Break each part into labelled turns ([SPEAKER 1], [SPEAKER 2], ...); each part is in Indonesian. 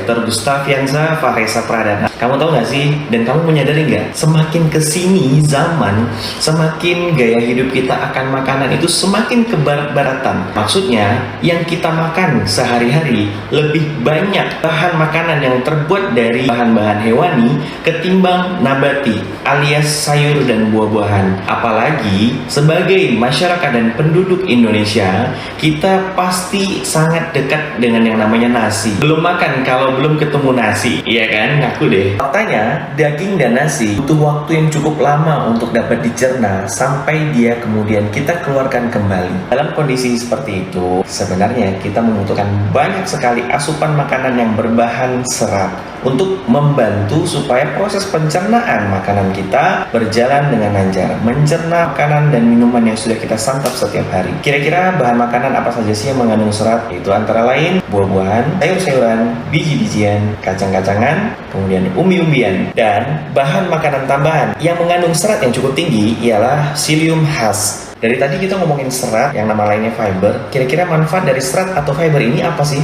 [SPEAKER 1] Dr. Gustavianza Fahresa Pradana. Kamu tahu nggak sih, dan kamu menyadari nggak, semakin kesini zaman, semakin gaya hidup kita akan makanan itu semakin ke barat-baratan. Maksudnya, yang kita makan sehari-hari lebih banyak bahan makanan yang terbuat dari bahan-bahan hewani ketimbang nabati, alias sayur dan buah-buahan. Apalagi sebagai masyarakat dan penduduk Indonesia, kita pasti sangat dekat dengan yang namanya nasi. Belum makan kalau belum ketemu nasi, iya kan? Ngaku deh. Faktanya, daging dan nasi butuh waktu yang cukup lama untuk dapat dicerna sampai dia kemudian kita keluarkan kembali. Dalam kondisi seperti itu, sebenarnya kita membutuhkan banyak sekali asupan makanan yang berbahan serat untuk membantu supaya proses pencernaan makanan kita berjalan dengan lancar, mencerna makanan dan minuman yang sudah kita santap setiap hari. Kira-kira bahan makanan apa saja sih yang mengandung serat? Itu antara lain buah-buahan, sayur-sayuran, biji-bijian, kacang-kacangan, kemudian umbi-umbian. Dan bahan makanan tambahan yang mengandung serat yang cukup tinggi ialah psyllium husk. Dari tadi kita ngomongin serat yang nama lainnya fiber. Kira-kira manfaat dari serat atau fiber ini apa sih?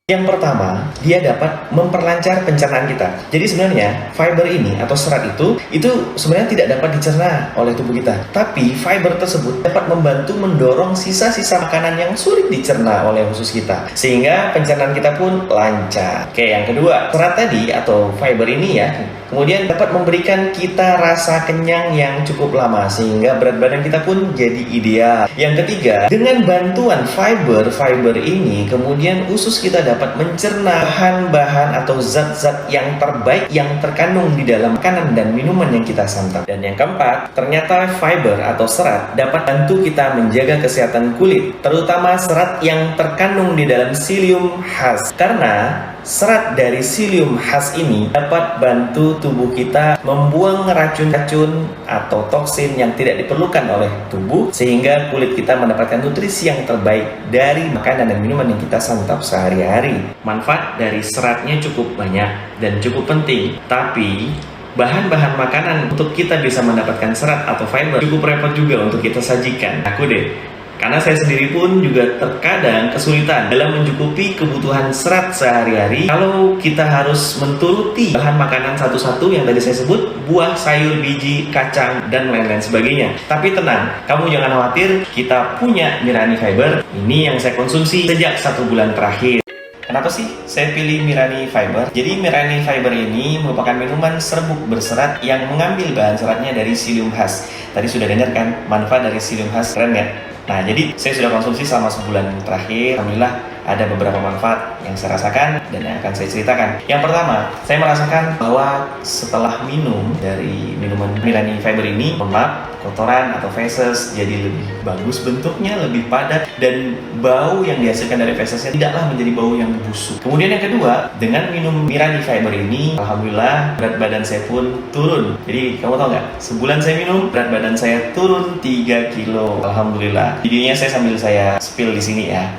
[SPEAKER 1] Yang pertama, dia dapat memperlancar pencernaan kita. Jadi sebenarnya fiber ini atau serat itu sebenarnya tidak dapat dicerna oleh tubuh kita. Tapi fiber tersebut dapat membantu mendorong sisa-sisa makanan yang sulit dicerna oleh usus kita, sehingga pencernaan kita pun lancar. Oke, yang kedua, serat tadi atau fiber ini ya, kemudian dapat memberikan kita rasa kenyang yang cukup lama, sehingga berat badan kita pun jadi ideal. Yang ketiga, dengan bantuan fiber ini, kemudian usus kita dapat mencerna bahan-bahan atau zat-zat yang terbaik yang terkandung di dalam makanan dan minuman yang kita santap. Dan yang keempat, ternyata fiber atau serat dapat bantu kita menjaga kesehatan kulit, terutama serat yang terkandung di dalam psyllium husk. Karena serat dari psyllium husk ini dapat bantu tubuh kita membuang racun-racun atau toksin yang tidak diperlukan oleh tubuh, sehingga kulit kita mendapatkan nutrisi yang terbaik dari makanan dan minuman yang kita santap sehari-hari. Manfaat dari seratnya cukup banyak dan cukup penting, tapi bahan-bahan makanan untuk kita bisa mendapatkan serat atau fiber cukup repot juga untuk kita sajikan. Aku deh, karena saya sendiri pun juga terkadang kesulitan dalam mencukupi kebutuhan serat sehari-hari kalau kita harus menturuti bahan makanan satu-satu yang tadi saya sebut, buah, sayur, biji, kacang, dan lain-lain sebagainya. Tapi tenang, kamu jangan khawatir, kita punya Mirani Fiber. Ini yang saya konsumsi sejak 1 bulan terakhir. Kenapa sih saya pilih Mirani Fiber? Jadi Mirani Fiber ini merupakan minuman serbuk berserat yang mengambil bahan seratnya dari psyllium husk. Tadi sudah dengar kan manfaat dari psyllium husk, keren ya? Nah, jadi saya sudah konsumsi selama sebulan terakhir. Alhamdulillah ada beberapa manfaat yang saya rasakan dan yang akan saya ceritakan. Yang pertama, saya merasakan bahwa setelah minum dari minuman Mirani Fiber ini, lemak, kotoran atau feses jadi lebih bagus bentuknya, lebih padat, dan bau yang dihasilkan dari fesesnya tidaklah menjadi bau yang busuk. Kemudian yang kedua, dengan minum Mirani Fiber ini, alhamdulillah berat badan saya pun turun. Jadi kamu tahu nggak? Sebulan saya minum, berat badan saya turun 3 kilo. Alhamdulillah. Videonya saya sambil saya spill di sini ya.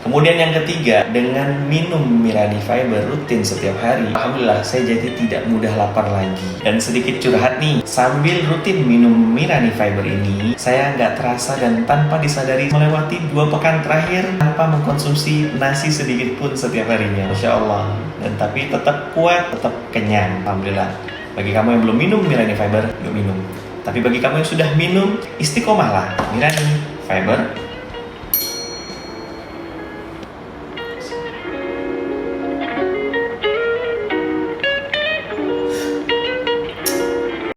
[SPEAKER 1] Kemudian yang ketiga, dengan minum Mirani Fiber rutin setiap hari, alhamdulillah saya jadi tidak mudah lapar lagi. Dan sedikit curhat nih, sambil rutin minum Mirani Fiber ini, saya nggak terasa dan tanpa disadari melewati 2 pekan terakhir tanpa mengkonsumsi nasi sedikit pun setiap harinya. Masya Allah. Dan tapi tetap kuat, tetap kenyang. Alhamdulillah. Bagi kamu yang belum minum Mirani Fiber, yuk minum. Tapi bagi kamu yang sudah minum, istiqomahlah. Mirani Fiber